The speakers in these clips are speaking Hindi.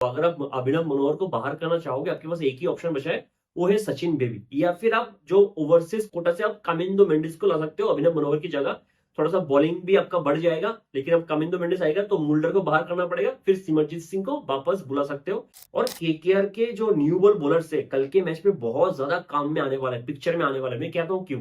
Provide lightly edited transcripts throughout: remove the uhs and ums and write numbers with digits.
तो अगर आप अभिनव मनोहर को बाहर करना चाहोगे, आपके पास एक ही ऑप्शन बचा है, वो है सचिन बेबी, या फिर आप जो ओवरसीज कोटा से आप कामिंदो मेंडिस को ला सकते हो अभिनव मनोहर की जगह। थोड़ा सा बॉलिंग भी आपका बढ़ जाएगा, लेकिन अब कामिंदो मेंडिस आएगा तो मुल्डर को बाहर करना पड़ेगा, फिर सिमरजीत सिंह को वापस बुला सकते हो। और केकेआर के जो न्यू बॉल बॉलर से कल के मैच में बहुत ज्यादा काम में आने वाला है, पिक्चर में आने वाला है। मैं कहता हूँ क्यों,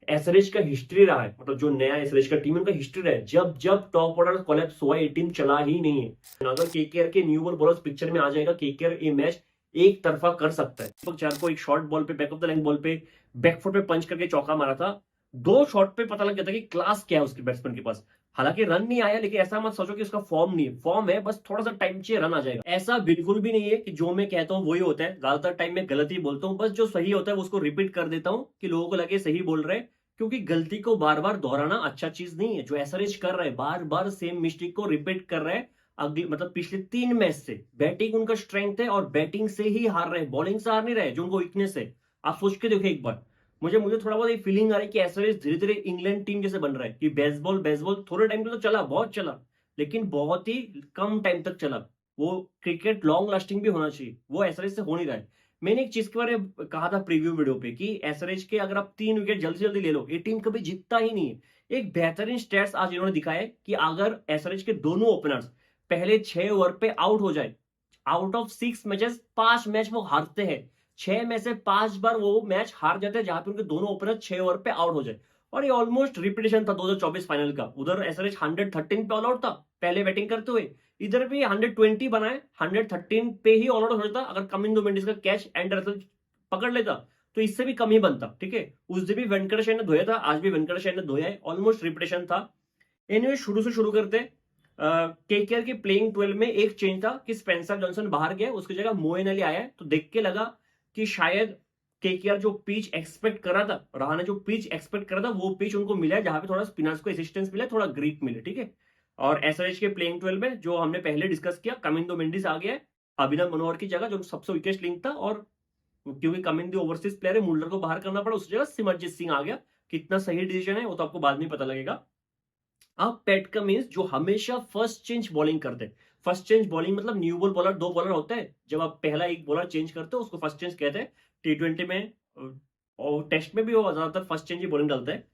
एसआरएच का हिस्ट्री रहा है, मतलब जो नया एसआरएच का टीम है उनका हिस्ट्री रहा है, जब जब टॉप ऑर्डर कोलैप्स हुआ ये टीम चला ही नहीं है। अगर केकेआर के न्यू बॉल बॉलर्स पिक्चर में आ जाएगा, केकेआर ये मैच एक तरफा कर सकता है। दीपक चार को एक शॉर्ट बॉल पे, back of the line ball पे बैकफुट पे पंच करके चौका मारा था। दो शॉट पे पता लग गया था कि क्लास क्या है उसके बैट्समैन के पास। हालांकि रन नहीं आया, लेकिन ऐसा मत सोचो कि उसका फॉर्म नहीं है, फॉर्म है, बस थोड़ा सा टाइम चाहिए, रन आ जाएगा। ऐसा बिल्कुल भी नहीं है कि जो मैं कहता हूँ वही होता है, ज्यादातर टाइम में गलत ही बोलता हूँ, बस जो सही होता है उसको रिपीट कर देता हूँ कि लोगों को लगे सही बोल रहे हैं। क्योंकि गलती को बार बार दोहराना अच्छा चीज नहीं है। जो एसआरएच कर रहा है, बार बार सेम मिस्टेक को रिपीट कर रहा है, अगले मतलब पिछले 3 मैच से बैटिंग उनका स्ट्रेंथ है और बैटिंग से ही हार रहे हैं, बॉलिंग से हार नहीं रहे जो उनको वीकनेस है। आप सोच के देखो एक बार। मुझे मुझे थोड़ा बहुत एक फीलिंग आ रही है कि एसआरएच धीरे धीरे इंग्लैंड टीम जैसे बन रहा है, कि बेसबॉल बेसबॉल थोड़े टाइम तो चला, बहुत चला, लेकिन बहुत ही कम टाइम तक चला। वो क्रिकेट लॉन्ग लास्टिंग भी होना चाहिए, वो एसआरएच से हो नहीं रहा है। मैंने एक चीज के बारे में कहा था प्रीव्यू वीडियो पे कि एसआरएच के अगर आप 3 विकेट जल्दी से जल्दी ले लो, ये टीम कभी जीतता ही नहीं है। एक बेहतरीन स्टैट्स आज इन्होंने दिखाया कि अगर एसआरएच के दोनों ओपनर्स पहले 6 ओवर पे आउट हो जाए, आउट ऑफ 6 मैचेस 5 मैच वो हारते हैं। 6 में से 5 बार वो मैच हार जाते हैं जहां पे उनके दोनों ओपनर 6 ओवर पे आउट हो जाए। और ये ऑलमोस्ट रिपीटेशन था 2024 फाइनल का। उधर एसआरएच 113 पे ऑल आउट था पहले बैटिंग करते हुए, इधर भी 120 बनाए, 113 पे ही ऑल आउट हो जाता अगर कमिंदो मेंडिस का कैच एंडरसन पकड़ लेता, तो इससे भी कम ही बनता। ठीक है, उस दिन भी वेंकटेश ने धोया था, आज भी वेंकटेश ने धोया है, ऑलमोस्ट रिपीटेशन था। एनीवे शुरू से शुरू करते। केकेआर की प्लेइंग 12 में एक चेंज था कि स्पेंसर जॉनसन बाहर गया, उसकी जगह मोइन अली आया है। तो देख के लगा कि शायद केकेआर जो पिच एक्सपेक्ट करा था, रहा ने जो पिच एक्सपेक्ट करा था वो पिच उनको मिला है, जहां पे थोड़ा स्पिनर्स को असिस्टेंस मिले, थोड़ा ग्रिप मिले। ठीक है, और एसआरएच के प्लेइंग 12 में जो हमने पहले डिस्कस किया, कमिंदो मेंडिस आ गया है अभिनव मनोहर की जगह, जो सबसे वीकेस्ट लिंक था। और क्योंकि कमिंदो ओवरसीज प्लेयर है, मुल्डर को बाहर करना पड़ा, उस जगह सिमरजीत सिंह आ गया। कितना सही डिसीजन है वो तो आपको बाद में पता लगेगा। अब पैट कमिंस जो हमेशा फर्स्ट चेंज बॉलिंग करते हैं, फर्स्ट चेंज बॉलिंग मतलब न्यू बॉल बॉलर, 2 बॉलर होते हैं, जब आप पहला एक बॉलर चेंज करते हो उसको फर्स्ट चेंज कहते हैं। T20 में और टेस्ट में भी वो ज्यादातर फर्स्ट चेंज ही बॉलिंग डालता है।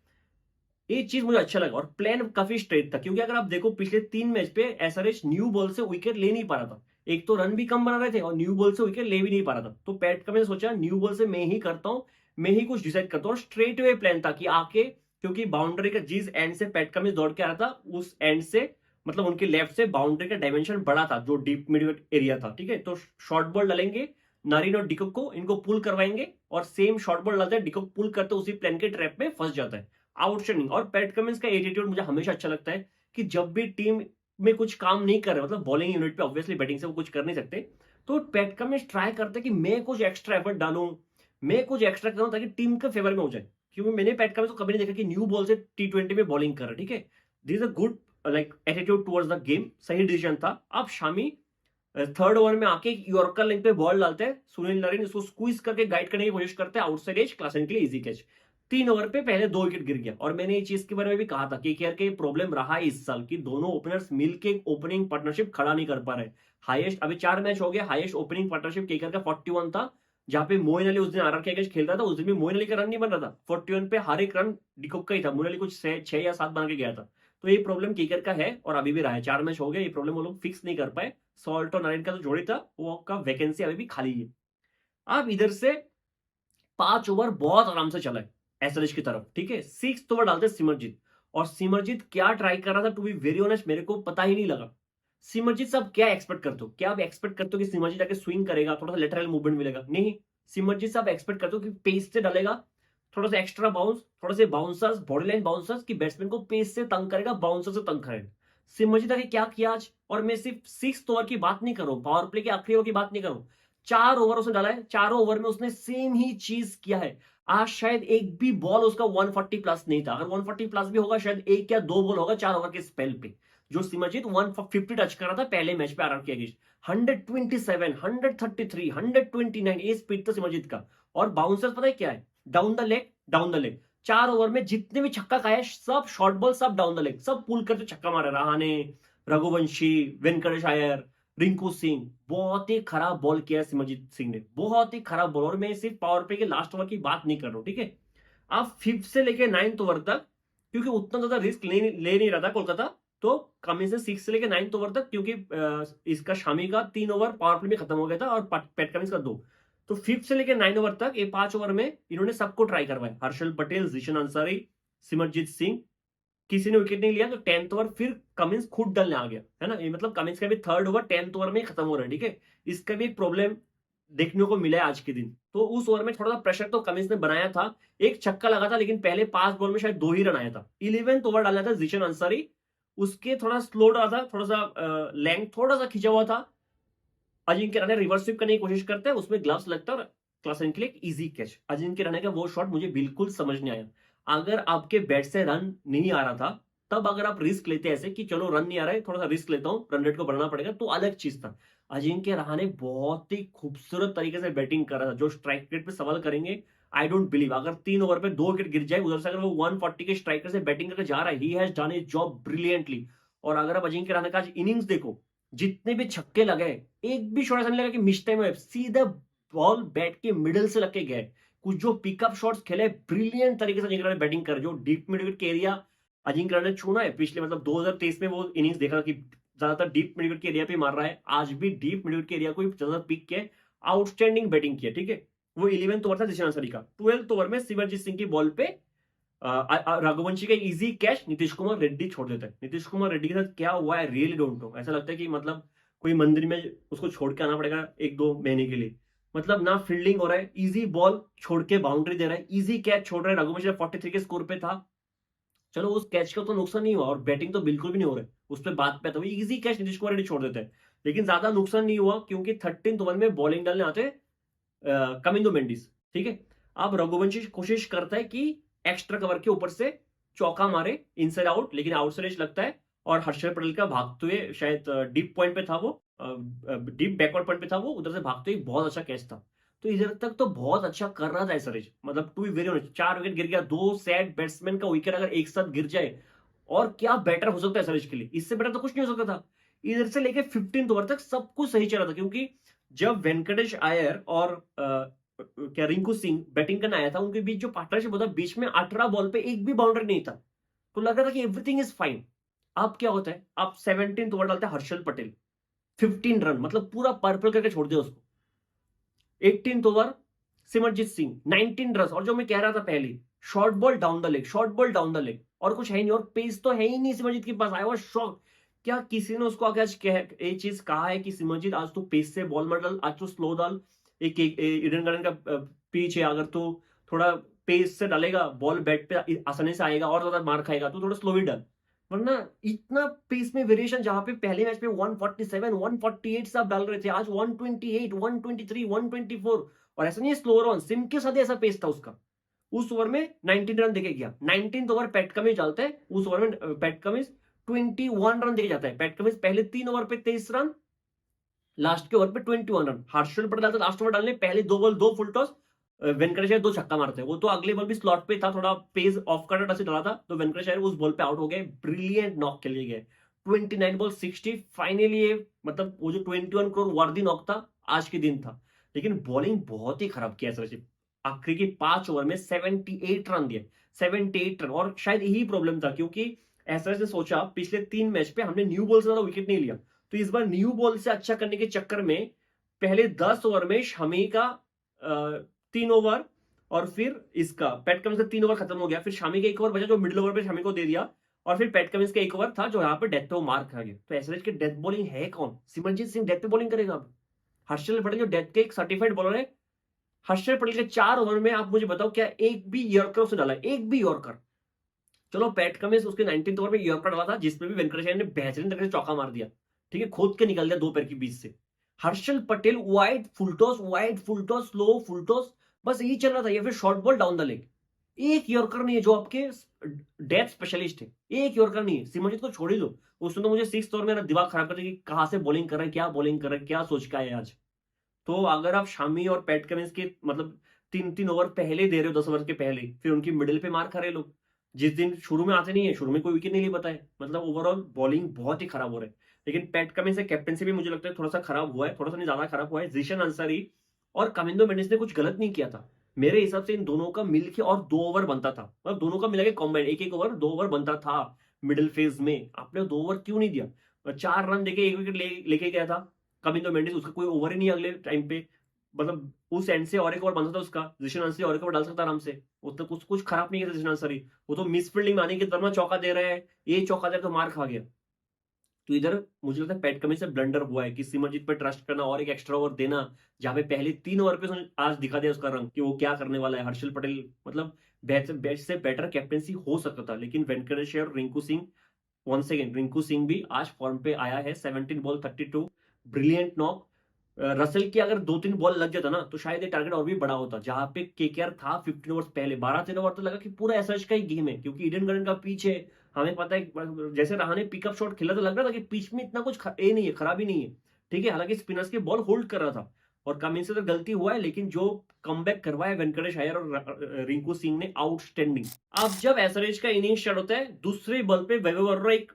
ये चीज मुझे अच्छा लगा और प्लान काफी स्ट्रेट था, क्योंकि अगर आप देखो पिछले 3 मैच पे एसआरएच न्यू बॉल से विकेट ले नहीं पा रहा था। एक तो रन भी कम बना रहे थे और न्यू बॉल से विकेट ले भी नहीं पा रहा था। तो पैट का मैंने सोचा न्यू बॉल से मैं ही करता हूं, मैं ही कुछ डिसाइड करता हूं। और स्ट्रेट वे प्लान था कि आके, क्योंकि बाउंड्री का जिस एंड से पैट कमिंस दौड़ के आ रहा था, उस एंड से मतलब उनके लेफ्ट से बाउंड्री का डायमेंशन बड़ा था, जो डीप मिड एरिया था। ठीक है, तो शॉर्ट बॉल डालेंगे, नारिन और डिकॉक को, इनको पुल करवाएंगे, और सेम शॉर्ट बॉल डालते हैं, डिकॉक पुल करते उसी प्लान के ट्रैप में फंस जाता है। आउटस्टैंडिंग। और पैट कमिंस का एटीट्यूड मुझे हमेशा अच्छा लगता है कि जब भी टीम में कुछ काम नहीं कर रहे, मतलब बॉलिंग यूनिट पे ऑब्वियसली बैटिंग से वो कुछ कर नहीं सकते, तो पैट कमिंस ट्राई करते कि मैं कुछ एक्स्ट्रा एफर्ट डालूं, मैं कुछ एक्स्ट्रा करूं ताकि टीम के फेवर में हो जाए। क्योंकि मैंने पैट कमिंस को कभी नहीं देखा कि न्यू बॉल से T20 में बॉलिंग कर रहा है। ठीक है, this is a good like attitude towards the game, सही डिसीजन था। अब शामी थर्ड ओवर में आके यॉर्कर लेंथ पे बॉल डालते हैं, सुनील नारायण इसको स्क्वीज करके गाइड करने की कोशिश करते हैं, आउटसाइड एज, क्लासन के लिए इजी कैच। 3 ओवर पे पहले 2 विकेट गिर गया। और मैंने ये चीज के बारे में भी कहा था कि केकेआर के प्रॉब्लम रहा है इस साल की, दोनों ओपनर्स मिलके ओपनिंग पार्टनरशिप खड़ा नहीं कर पा रहे। हाईएस्ट अभी 4 मैच हो गया, हाईएस्ट ओपनिंग पार्टनरशिप केकेआर का 41 था, जहां पे मोइन अली उस दिन आरआर के अगेंस्ट खेल रहा था, उस दिन भी मोइन अली का रन नहीं बन रहा था। 41 पे हर एक रन डिकॉक का ही था, मोइन अली कुछ 6 या 7 बना के गया था। तो ये प्रॉब्लम केकेआर का है और अभी भी रहा है। 4 मैच हो गया, ये प्रॉब्लम वो लोग फिक्स नहीं कर पाए। सॉल्ट और नारायण का जो जोड़ी था वो का वैकेंसी अभी भी खाली है। अब इधर से 5 ओवर बहुत आराम से चला है एसएलएच की तरफ। ठीक है, 6th ओवर डालते सिमरजीत, और सिमरजीत क्या ट्राई कर रहा था, टू बी वेरी ऑनेस्ट मेरे को पता ही नहीं लगा। सिमरजीत साहब क्या एक्सपेक्ट करते हो, क्या आप एक्सपेक्ट करते हो कि सिमरजीत आके स्विंग करेगा, थोड़ा सा लेटरल मूवमेंट मिलेगा? नहीं, सिमरजीत साहब एक्सपेक्ट करते हो कि पेस से डालेगा, थोड़ा सा एक्स्ट्रा बाउंस, थोड़ा से बाउंसर्स, बॉडी लाइन बाउंसर्स, की बैट्समैन को पेस से तंग करेगा, बाउंसर से तंग करेगा। सिमरजीत आके क्या किया आज? और मैं सिर्फ 6th ओवर की बात नहीं कर रहा हूं, पावर प्ले के आखिरी ओवर की बात नहीं कर रहा हूं, 4 ओवर उसने डाला है, 4 ओवर में उसने सेम ही चीज किया है। आज शायद एक भी बॉल उसका 140 प्लस नहीं था, अगर 140 प्लस भी होगा शायद 1 या 2 बॉल होगा 4 ओवर के स्पेल पे, जो सिमरजीत 150 टच कर रहा था पहले मैच पे आरआर के अगेंस्ट। 127, 133, 129 ये स्पीड था सिमरजीत का। और बाउंसर्स पता है क्या है? Down the leg, down the leg. 4 over में जितने भी छक्का खाए सब शॉर्ट बॉल, सब डाउन द लेग, सब पुल करके छक्का मारा। रहाणे, रघुवंशी, वेंकटेश अय्यर, रिंकू सिंह, बहुत ही खराब बॉल किया है सिमरजीत सिंह ने, बहुत ही खराब बॉल। और मैं सिर्फ पावर प्ले के लास्ट ओवर की बात नहीं कर रहा हूं, ठीक है। आप 5th से लेके 9th ओवर तक, क्योंकि उतना ज्यादा रिस्क ले नहीं रहा था कोलकाता, तो कमिंस ने 6 से लेके 9th ओवर तक, क्योंकि इसका शामी का 3 ओवर पावर प्ले में खत्म हो गया था और पैट कमिंस का 2, तो 5th से लेके 9 ओवर तक ये 5 ओवर में इन्होंने सबको ट्राई करवाया। हर्षल पटेल, जीशन अंसारी, सिमरजीत सिंह, किसी ने विकेट नहीं लिया। तो 10th ओवर फिर कमिंस खुद डालने आ गया, है ना। ये मतलब कमिंस का भी 3rd ओवर 10th ओवर में खत्म हो रहा है, ठीक है। इसका भी एक प्रॉब्लम देखने को मिला है आज के दिन। तो उस ओवर में थोड़ा सा प्रेशर तो कमिंस ने बनाया था, एक छक्का लगा था, लेकिन पहले 5 बॉल में शायद 2 ही रन आया था। 11th ओवर डाला था जीशन अंसारी, उसके थोड़ा स्लो रहा था, थोड़ा सा लेंथ थोड़ा सा खिंचा हुआ था। अजिंक्य रहाणे रिवर्स स्वीप करने की कोशिश करते हैं, उसमें ग्लव्स लगता है और क्लासन के लिए एक इजी कैच। अजिंक्य रहाणे का वो शॉट मुझे बिल्कुल समझ नहीं आया। अगर आपके बैट से रन नहीं आ रहा था, तब अगर आप रिस्क लेते ऐसे कि चलो रन नहीं आ रहा है, थोड़ा सा रिस्क लेता हूं, रन रेट को बढ़ाना पड़ेगा, तो अलग चीज था। अजिंक्य रहाणे बहुत ही खूबसूरत तरीके से बैटिंग कर रहा था। जो स्ट्राइक रेट पे सवाल करेंगे, आई डोंट बिलीव, अगर 3 ओवर पे 2 विकेट गिर जाए उधर से, अगर वो 140 के स्ट्राइकर से बैटिंग करके जा रहा है, he has done his job brilliantly. और अगर आप अजिंक्य रहाणे का आज इनिंग्स देखो, जितने भी छक्के लगे, एक भी शॉट ऐसा नहीं लगा कि मिस टाइम है, सीधा बॉल बैट के मिडिल से लग के गए। कुछ जो पिकअप शॉट्स खेले, ब्रिलियंट तरीके से अजिंक्य रहाणे बैटिंग कर, जो डीप मिड विकेट के एरिया अजिंक्य रहाणे ने छूना है पिछले, मतलब 2023 में वो इनिंग्स देखा कि ज्यादातर डीप मिड विकेट के एरिया पे मार रहा है। आज भी डीप मिड विकेट के एरिया को ज्यादा पिक किया, आउटस्टैंडिंग बैटिंग किया, ठीक है। वो 11th ओवर था जिशन अंसारी का। 12th ओवर में सिमरजीत सिंह की बॉल पे रघुवंशी का इजी कैच नीतीश कुमार रेड्डी छोड़ देता है। नीतीश कुमार रेड्डी के साथ क्या हुआ है, रियली डोंट नो। ऐसा लगता है कि मतलब कोई मंदिर में उसको छोड़ के आना पड़ेगा 1-2 महीने के लिए। मतलब ना फील्डिंग हो रहा है, इजी बॉल छोड़ के बाउंड्री दे रहा है, इजी कैच छोड़ रहा है। रघुवंशी 43 के स्कोर पे था, चलो उस कैच का तो नुकसान नहीं हुआ, और बैटिंग तो बिल्कुल भी नहीं हो रहा है, उस पर बात पे था। इजी कैच नीतीश कुमार रेड्डी छोड़ देते हैं, लेकिन ज्यादा नुकसान नहीं हुआ, क्योंकि 13th ओवर में बॉलिंग डालने आते कमिंदो मेंडिस, ठीक है। अब रघुवंशी कोशिश करता है कि एक्स्ट्रा कवर के ऊपर से चौका मारे इनसाइड आउट, लेकिन आउटसाइड एज लगता है, और हर्षल पटेल का भागते हुए, शायद डीप पॉइंट पे था वो, डीप बैकवर्ड पॉइंट पे था वो, उधर से भागते हुए बहुत अच्छा कैच था। तो इधर तक तो बहुत अच्छा कर रहा था एसआरएच, मतलब to be very honest. 4 wicket गिर गया, 2 सेट बैट्समैन का विकेट अगर एक साथ गिर जाए, और क्या बेटर हो सकता है एसआरएच के लिए, इससे बेटर तो कुछ नहीं हो सकता था। इधर से लेके 15th ओवर तक सब कुछ सही चला था, क्योंकि जब वेंकटेश अय्यर और क्या रिंकू सिंह बैटिंग करने आया था, उनके बीच जो पार्टनरशिप होता, बीच में 18 बॉल पे एक भी बाउंड्री नहीं था, तो लग रहा था कि एवरीथिंग इज फाइन। अब क्या होता है, आप 17th ओवर डालते हैं हर्षल पटेल, 15 रन, मतलब पूरा पर्पल करके छोड़ दिया उसको। 18th over Simarjeet Singh 19 run, और जो मैं कह रहा था पहले, short ball down the leg, short ball down the leg, और कुछ है नहीं, और पेस तो है ही नहीं सिमरजीत के पास। आई वाज शॉक, क्या किसी ने उसको आगे आज एक चीज कहा है कि सिमरजीत आज तो पेस से बॉल मत डाल, आज तो स्लो डाल, एक ईडन गार्डन का पिच है, अगर तो थोड़ा पेस से डालेगा बॉल बैट पे आसानी से आएगा, और ज्यादा मार खाएगा तो थोड़ा स्लो ही डाल। वरना इतना पेस में वेरिएशन, जहां पे पहले मैच में 147 148 से आप डाल रहे थे, आज 128 123 124, और ऐसा नहीं है स्लो रन, सिम के साथ ऐसा पेस था उसका। उस ओवर में 19 रन देके गया। 19th ओवर पैट कमिंस डालता है, उस ओवर में पैट कमिंस 21 रन देके जाता है। पैट कमिंस पहले 3 ओवर पे 23 रन, लास्ट के ओवर पे 21 रन। हर्षल पटेल डालता लास्ट ओवर डालने, पहले 2 ball 2 full toss, Venkatesh Iyer 2 छक्का मारते हैं। वो तो अगले बॉल भी स्लॉट पे था, थोड़ा पेस ऑफ का से डाला था, तो वेंकटेश अय्यर उस बॉल पे आउट हो गए, ब्रिलियंट नॉक के लिए गए। 29 बॉल 60 फाइनली, मतलब वो जो 21 करोड़ वर्दी नॉक था, आज के दिन था। लेकिन बॉलिंग बहुत ही खराब किया सर, आखिरी के 5 ओवर में 78 रन दिए, 78 रन। और शायद यही प्रॉब्लम था, क्योंकि ऐसा ने सोचा पिछले 3 मैच पे हमने न्यू बॉल से ज्यादा विकेट नहीं लिया, तो इस बार न्यू बॉल से अच्छा करने के चक्कर में पहले 10 ओवर में शमी का 3 ओवर, और फिर इसका पैट कमिंस का 3 ओवर खत्म हो गया, फिर शमी का 1 ओवर बचा जो मिडिल ओवर पे शमी को दे दिया, और फिर पैट कमिंस का 1 ओवर था जो यहाँ पे डेथ पे वो मार खा गया। तो एसआरएच के डेथ बॉलिंग है कौन? सिमरजीत सिंह डेथ पे बॉलिंग करेगा अब। हर्षल पटेल जो डेथ के एक सर्टिफाइड बॉलर है, हर्षल पटेल के 4 ओवर में आप मुझे बताओ क्या एक भी यॉर्कर उसने डाला है? एक भी यॉर्कर। चलो पैट कमिंस उसके 19th ओवर में यॉर्कर डाला था, जिसमें भी वेंकटेश अय्यर ने बेहतरीन तरीके से चौका मार दिया, ठीक है, खोद के निकल दिया 2 पैर के बीच से। Harshal Patel wide full toss slow full toss, बस यही चल रहा था, या फिर short ball down the leg. एक यॉर्कर नहीं है, जो आपके डेथ स्पेशलिस्ट है, एक यॉर्कर नहीं है। सिमरजीत को छोड़ ही दो, उसने तो मुझे 6th ओवर में मेरा दिमाग खराब कर दिया कि कहां से बॉलिंग कर रहे हैं, क्या बॉलिंग कर रहे हैं, क्या सोच के आए आज। तो अगर आप शामी और पैट कमिंस के मतलब 3-3 ओवर पहले दे रहे हो, 10 ओवर के पहले, फिर उनकी मिडिल पे मार खा रहे लोग, जिस दिन शुरू में आते नहीं है, शुरू में कोई विकेट नहीं ले पाता है, मतलब ओवरऑल बॉलिंग बहुत ही खराब हो रहा है। लेकिन पैट कमिंस से कैप्टनसी भी मुझे लगता है थोड़ा सा खराब हुआ है, थोड़ा सा नहीं ज्यादा खराब हुआ है। जीशन अंसारी और कमिंदो मेंडिस ने कुछ गलत नहीं किया था मेरे हिसाब से। इन दोनों का मिलके और 2 ओवर बनता था, मतलब दोनों का मिला के कॉम्बाइंड एक ओवर 2 ओवर बनता था मिडिल फेज में। आपने 2 ओवर क्यों नहीं दिया? 4 रन देके 1 विकेट लेके गया था कमिंदो मेंडिस, उसका कोई ओवर ही नहीं अगले टाइम पे। मतलब उस एंड से और एक ओवर बनता था उसका, जीशन अंसारी और एक ओवर डाल सकता आराम से। उसने कुछ खराब नहीं किया था जीशन अंसारी। वो तो मिस फील्डिंग में अनिकेत वर्मा चौका दे रहा है, ये चौका दे रहा है तो मार खा गया। तो इधर मुझे लगता है पैट कमिंस से ब्लंडर हुआ है कि सिमरजीत पे ट्रस्ट करना और एक एक्स्ट्रा ओवर देना, जहां पे पहले 3 ओवर पे उसने आज दिखा दिया उसका रंग कि वो क्या करने वाला है। हर्षल पटेल मतलब बेस्ट से बेटर कैप्टेंसी हो सकता था, लेकिन वेंकटेश और रिंकू सिंह, वंस अगेन रिंकू सिंह भी आज फॉर्म पे आया है। 17 बॉल 32 ब्रिलियंट नॉक। रसल की अगर 2-3 बॉल लग जाता ना तो शायद ये टारगेट और भी बड़ा होता। जहां पे केकेआर था 15 ओवर्स पहले 12-13 ओवर तो लगा कि पूरा एसएच का ही गेम है, क्योंकि ईडन गार्डन का पिच है। हमें पता है जैसे रहाणे पिकअप शॉट खेला तो लग रहा था कि पिच में इतना कुछ ये नहीं है, खराबी नहीं है। ठीक है, हालांकि स्पिनर्स की बॉल होल्ड कर रहा था और कमिंस से तो गलती हुआ है, लेकिन जो कमबैक करवाया वेंकटेश अय्यर और रिंकू सिंह ने, आउटस्टैंडिंग। अब जब एसआरएच का इनिंग स्टार्ट होता है, दूसरे बॉल पे वैभव वर्मा एक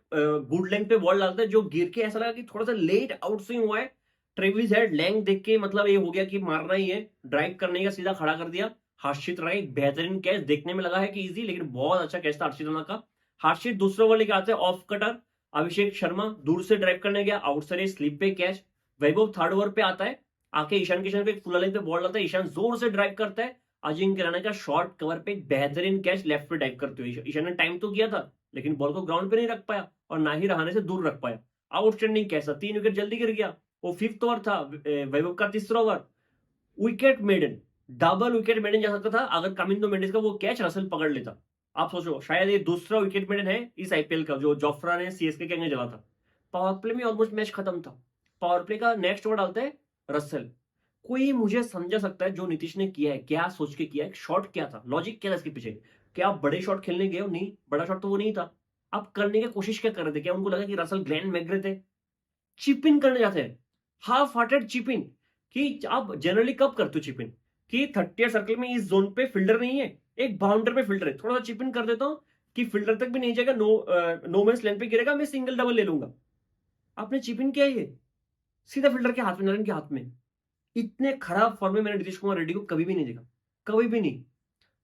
गुड लेंथ पे बॉल डालता है जो गिर के ऐसा लगा कि थोड़ा सा लेट आउट स्विंग हुआ है। ट्रेविस हेड लेंथ देख के मतलब ये हो गया कि मारना ही है, ड्राइव करने का सीधा खड़ा कर दिया। हर्षित राणा एक बेहतरीन कैच, देखने में लगा है कि इजी, लेकिन बहुत अच्छा कैच था हर्षित राणा का। हर्षित दूसरे ओवर लेके आते हैं ऑफ कटर, अभिषेक शर्मा दूर से ड्राइव करने गया, आउटसाइड स्लिप पे कैच। वैभव थर्ड ओवर पे आता है, आके ईशान किशन पे एक फुल लेंथ पे बॉल डालता है, ईशान जोर से ड्राइव करता है, अजिंक्य राणा का शॉर्ट कवर पे एक बेहतरीन कैच लेफ्ट पे ड्राइव करते हुए। ईशान ने टाइम तो किया था लेकिन बॉल को ग्राउंड पे नहीं रख पाया और ना ही रहाणे से दूर रख पाया। आउटस्टैंडिंग कैच था, 3 विकेट जल्दी गिर गया। वो 5th ओवर था, वैभव का तीसरा over, wicket maiden, double wicket maiden जा सकता था अगर कमिंदो मेंडिस का वो कैच रसल पकड़ लेता। आप सोचो, शायद ये दूसरा विकेट मेडन है इस आईपीएल का जो जोफ्रा ने सीएसके के अगेंस्ट डाला था। पावर प्ले में ऑलमोस्ट मैच खत्म था, पावर प्ले का नेक्स्ट ओवर डालते हैं रसल। कोई मुझे समझा सकता है जो नीतीश ने किया है, क्या सोच के किया है, शॉट क्या था, लॉजिक क्या था इसके पीछे? क्या आप बड़े शॉट खेलने गए हो? नहीं, बड़ा शॉट तो वो नहीं था। आप करने की कोशिश क्या कर रहे थे? क्या उनको लगा कि रसल ग्लैन मैग्रे थे? चिप इन करने जाते हैं, हाफ हार्टेड चिप इन। कि आप जनरली कब करते हो चिप इन? कि 30 सर्कल में इस जोन पे फील्डर नहीं है, एक बाउंडर पे फील्डर है, थोड़ा सा चिप इन कर देता हूं कि फील्डर तक भी नहीं जाएगा, नो मैंस लैंड पे गिरेगा, मैं सिंगल डबल ले लूंगा। आपने चिप इन किया, ये सीधा फील्डर के हाथ में, नरेन के हाथ में। इतने खराब फॉर्म में मैंने नीतीश कुमार रेड्डी को कभी भी नहीं देखा, कभी भी नहीं।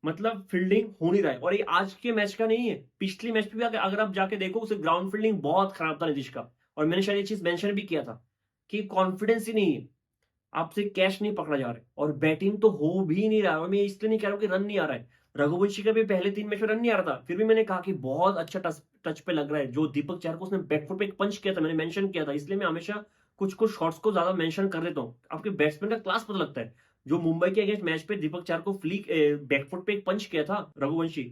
मतलब फील्डिंग हो नहीं रहा है, और ये आज के मैच का नहीं है, पिछले मैच पे भी अगर आप जाके देखो उसे ग्राउंड फील्डिंग बहुत खराब था नीतीश का। और मैंने शायद ये चीज मेंशन भी किया था कि कॉन्फिडेंस ही नहीं है, आपसे कैच नहीं पकड़ा जा रहा है और बैटिंग तो हो भी नहीं रहा है। और मैं इसलिए नहीं कह रहा हूं कि रन नहीं आ रहा है, रघुवंशी का भी पहले 3 मैच में रन नहीं आ रहा था, फिर भी मैंने कहा कि बहुत अच्छा टच पे लग रहा है। जो दीपक चार को उसने बैकफुट पे एक पंच किया था, मैंने मेंशन किया था, इसलिए मैं हमेशा कुछ कुछ शॉट्स को ज्यादा मेंशन कर देता हूं, आपके बैट्समैन का क्लास पता लगता है। जो मुंबई के अगेंस्ट मैच पे दीपक चार को फ्लिक बैकफुट पे एक पंच किया था रघुवंशी,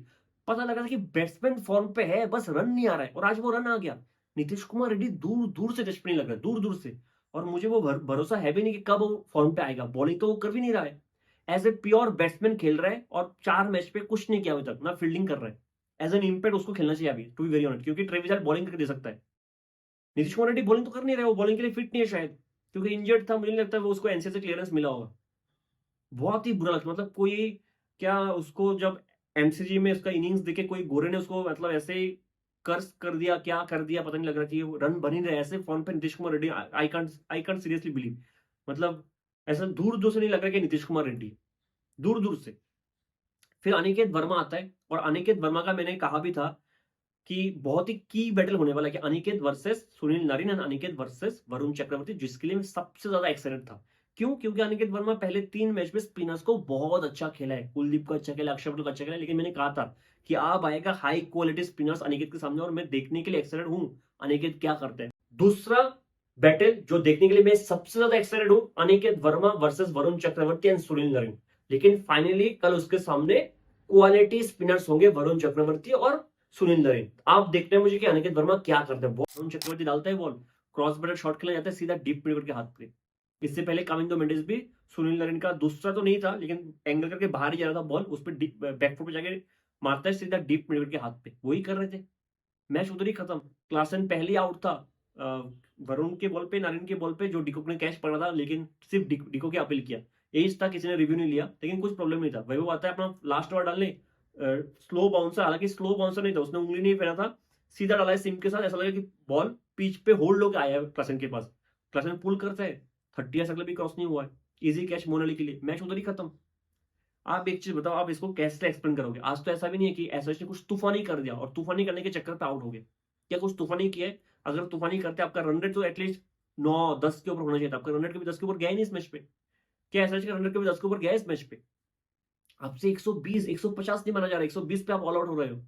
पता लगा था कि बैट्समैन फॉर्म पे है, बस रन नहीं आ रहा है, और आज वो रन आ गया। नीतीश कुमार रेड्डी दूर दूर से टच पे नहीं लग रहा है, दूर दूर से। और मुझे वो भरोसा है भी नहीं कि कब वो फॉर्म पे आएगा। बॉलिंग तो वो कर भी नहीं रहा है, एज ए प्योर बैट्समैन खेल रहा है, और 4 मैच पे कुछ नहीं किया अभी तक, ना फील्डिंग कर रहा है। एज एन इम्पैक्ट उसको खेलना चाहिए अभी, टू बी वेरी ऑनेस्ट, क्योंकि ट्रेविस हेड बॉलिंग करके दे सकता है। नीतीश कुमार रेड्डी बॉलिंग तो कर नहीं रहा है, वो बॉलिंग के लिए फिट नहीं है शायद, क्योंकि इंजर्ड था। मुझे नहीं लगता है वो उसको एनसीए से क्लियरेंस मिला होगा। बहुत ही बुरा लगता, मतलब कोई क्या उसको जब एमसीजी में उसका इनिंग्स देखे कोई गोरे ने उसको मतलब ऐसे ही कर्स कर दिया, क्या कर दिया पता नहीं लग रहा कि रन बन ही रहे ऐसे फॉर्म पे Nitish Kumar Reddy. I can't seriously believe, मतलब ऐसा दूर दूर से नहीं लग रहा कि नीतीश कुमार रेड्डी, दूर दूर से। फिर अनिकेत वर्मा आता है, और अनिकेत वर्मा का मैंने कहा भी था कि बहुत ही की बैटल होने वाला है कि Aniket versus Sunil Narine and Aniket versus Varun Chakravarthy, जिसके लिए मैं सबसे ज्यादा एक्साइटेड था। क्यों? क्योंकि अनिकेत वर्मा पहले 3 मैच में स्पिनर्स को बहुत अच्छा खेला है, कुलदीप को अच्छा खेला, अक्षर पटेल को अच्छा खेला, लेकिन मैंने कहा था कि अब आएगा हाई क्वालिटी स्पिनर्स अनिकेत के सामने, और मैं देखने के लिए एक्साइटेड हूं अनिकेत क्या करते हैं। दूसरा बैटल जो देखने के लिए मैं सबसे ज्यादा एक्साइटेड हूं, अनिकेत वर्मा वर्सेस वरुण चक्रवर्ती एंड सुनील नारिन। लेकिन फाइनली कल उसके सामने क्वालिटी स्पिनर्स होंगे, वरुण चक्रवर्ती और सुनील नारिन। आप देखते हैं मुझे कि अनिकेत वर्मा क्या करते हैं। वरुण चक्रवर्ती डालता है बॉल, क्रॉस बटर शॉट खेला जाता है सीधा डीप मिड के हाथ पे। इससे पहले कमिंदो मेंडिस भी सुनील नारिन का दूसरा तो नहीं था, लेकिन एंगल करके बाहर ही जा रहा था बॉल, उस पर बैकफुट पे जाके मारता है सीधा डीप मिड के हाथ पे, वही कर रहे थे। मैच उधर ही खत्म। क्लासन पहले आउट था वरुण के बॉल पे, नारिन के बॉल पे, जो डिको ने कैच पकड़ा था, लेकिन सिर्फ डिको की अपील किया, एज था, किसी ने रिव्यू नहीं लिया, लेकिन कुछ प्रॉब्लम नहीं था। वैभव आता है अपना लास्ट ओवर डालने, स्लो बाउंसर, हालांकि स्लो बाउंसर नहीं था, उसने उंगली नहीं फेरा था, सीधा डाला है सिम के साथ, ऐसा लगा कि बॉल पिच पे होल्ड होकर आया है क्लासन के पास, क्लासन पुल करता है, 30 सर्कल भी क्रॉस नहीं हुआ है, इजी कैच मोनाली के लिए, मैच उधर ही खत्म। आप एक चीज बताओ, आप इसको कैसे एक्सप्लेन करोगे? आज तो ऐसा भी नहीं है कि एसएच ने कुछ तूफानी कर दिया और तूफानी करने के चक्कर पे आउट हो गए। क्या कुछ तूफानी किया है? अगर तूफानी करते आपका रन रेट तो एटलीस्ट 9-10 के ऊपर होना चाहिए था, आपका रन रेट कभी 10 के ऊपर गया ही नहीं इस मैच पे। क्या एसएच का रन रेट कभी 10 के ऊपर गया है इस मैच पे? आपसे 120 150 नहीं माना जा रहा, 120 पे आप ऑल आउट हो रहे हो।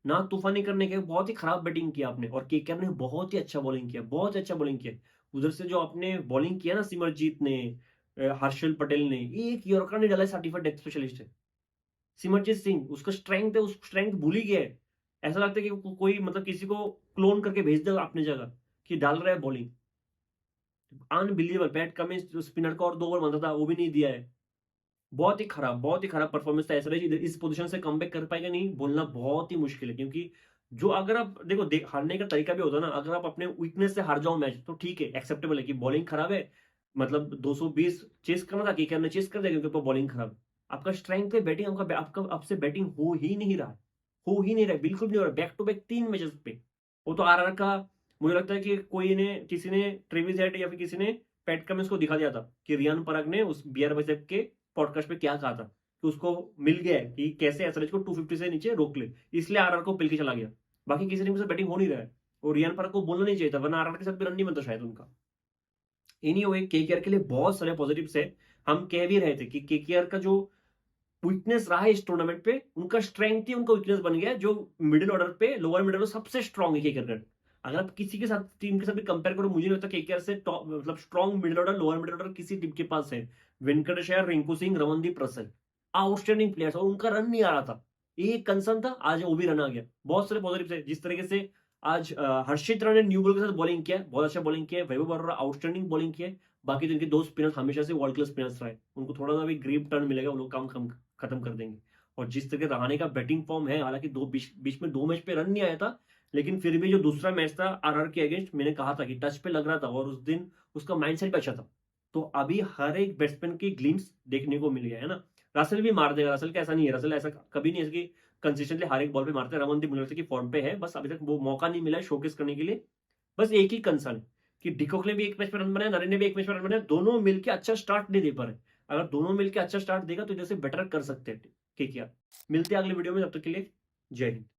ना तूफानी करने के, बहुत ही खराब बैटिंग किया आपने, और केकेआर ने बहुत ही अच्छा बॉलिंग किया, बहुत अच्छा बॉलिंग किया। उधर से जो आपने बॉलिंग किया ना, सिमरजीत ने, हर्षल पटेल ने, एक यॉर्कर नहीं डाला, सर्टिफाइड डेथ स्पेशलिस्ट है सिमरजीत सिंह, उसका स्ट्रेंथ है, उस स्ट्रेंथ भूल ही गया है। ऐसा लगता है कि कोई मतलब किसी को क्लोन करके भेज दे अपनी जगह कि डाल रहा है bowling. Unbelievable. PAT Cummins spinner का और 2 ओवर मांगता था, वो भी नहीं दिया है। बहुत ही खराब परफॉर्मेंस था। ऐसा इस पोजीशन से कमबैक कर पाएगा नहीं, बोलना बहुत ही मुश्किल है, क्योंकि जो अगर आप देखो हारने का तरीका भी होता है ना, अगर आप अपने वीकनेस से हार जाओ मैच तो ठीक है, एक्सेप्टेबल है कि बॉलिंग खराब है, मतलब 220 चेस करना था, केकेआर ने चेस कर दिया क्योंकि बॉलिंग खराब है। आपका स्ट्रेंथ है बैटिंग, आपका आपसे बैटिंग हो ही नहीं रहा, बिल्कुल भी नहीं हो रहा, बैक टू बैक 3 मैचेस पे। वो तो आरआर का, मुझे लगता है कि कोई ने, किसी ने, ट्रेविस हेड या फिर किसी ने पैट कमिंस को दिखा दिया था कि रियान पराग ने उस बीआर बैसेप के पॉडकास्ट पे क्या कहा था कि उसको मिल गया है कि कैसे एसआरएच को 250 से नीचे रोक ले, इसलिए आरआर को पिल के चला गया। बाकी किसी टीम से बैटिंग हो नहीं रहा है, और रियान पराग को बोलना नहीं चाहिए था, वरना आरआर के साथ भी रन नहीं बनता शायद उनका। एनीवे, केकेआर के लिए बहुत सारे पॉजिटिव्स है। हम कह भी रहे थे कि केकेआर का जो वीकनेस रहा है इस टूर्नामेंट पे, उनका स्ट्रेंथ ही उनका वीकनेस बन गया, जो मिडिल ऑर्डर पे, लोअर मिडिल में सबसे स्ट्रॉन्ग है केकेआर। अगर आप किसी के साथ टीम के साथ भी कंपेयर करो, मुझे नहीं लगता केकेआर से टॉप, मतलब strong middle order, lower middle order किसी टीम के पास है। Venkatesh Iyer, Rinku Singh, Ramandeep Russell, outstanding players, और उनका रन नहीं आ रहा था। एक कंसर्न था, आज वो भी रन आ गया। बहुत सारे पॉजिटिव है, जिस तरीके से आज हर्षित राणा ने न्यू बॉल के साथ बॉलिंग किया, बहुत अच्छा बॉलिंग किया। वैभव बराड़ा आउटस्टैंडिंग बॉलिंग किया। बाकी तो इनके 2 स्पिनर्स हमेशा से वर्ल्ड क्लास स्पिनर्स रहे, उनको थोड़ा सा भी ग्रीप टर्न मिलेगा, वो लोग काम खत्म कर देंगे। और जिस तरह रहाणे का बैटिंग फॉर्म है, हालांकि बीच में 2 मैच पे रन नहीं आया था, लेकिन फिर भी जो दूसरा मैच था आरआर के अगेंस्ट, मैंने कहा था कि टच पे लग रहा था, और उस दिन उसका माइंडसेट भी अच्छा था। तो अभी हर एक बैट्समैन की ग्लिम्स देखने को मिल गया है ना। रसल भी मार देगा, रसल का ऐसा नहीं है, रसल ऐसा कभी नहीं है कि कंसिस्टेंटली हर एक बॉल पे मारते हैं। रमनदीप मुझे लगता है कि फॉर्म पे है, बस अभी तक वो मौका नहीं मिला है शोकेस करने के लिए। बस एक ही कंसर्न है कि डिकॉक ने भी एक मैच में रन बनाया, नरेन ने भी एक मैच में रन बनाया, दोनों मिलकर अच्छा स्टार्ट नहीं दे पा रहे। अगर दोनों मिलकर अच्छा स्टार्ट देगा तो जैसे बेटर कर सकते हैं केकेआर। मिलते हैं अगले वीडियो में, तब तक के लिए जय हिंद।